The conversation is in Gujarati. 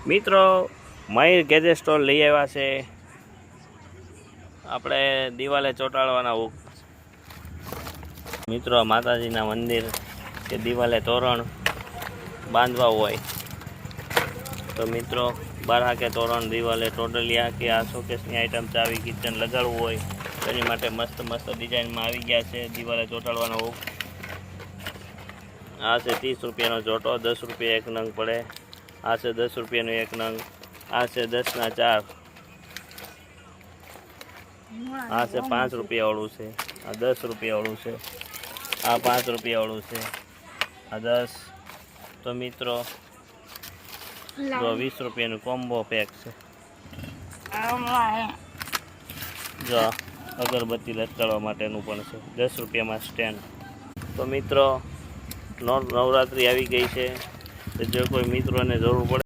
મિત્રો મયુર ગેજેટ સ્ટોર લઈ આવ્યા છે આપણે દિવાલે ચોંટાડવાના હુક। મિત્રો માતાજીના મંદિર કે દિવાલે તોરણ બાંધવા હોય તો મિત્રો 12 કે તોરણ દિવાલે ટોટલી આ કે આ શોકેસની આઈટમ ચાવી કિચન લગાડવું હોય તો એની માટે મસ્ત મસ્ત ડિઝાઇનમાં આવી ગયા છે દિવાલે ચોંટાડવાનો હુક। આ છે 30 રૂપિયાનો જોટો, 10 રૂપિયા એક નંગ પડે। આ છે 10 રૂપિયાનો એક નંગ, આ છે 10ના 4, આ છે 5 રૂપિયા વાળું છે, આ 10 રૂપિયા વાળું છે, આ 5 રૂપિયા વાળું છે, આ 10। તો મિત્રો જો 20 રૂપિયાનું કોમ્બો પેક છે। જો અગરબત્તી લટકાવવા માટેનું પણ છે, 10 રૂપિયામાં સ્ટેન્ડ। તો મિત્રો નવરાત્રિ આવી ગઈ છે, જો કોઈ મિત્રોને જરૂર પડે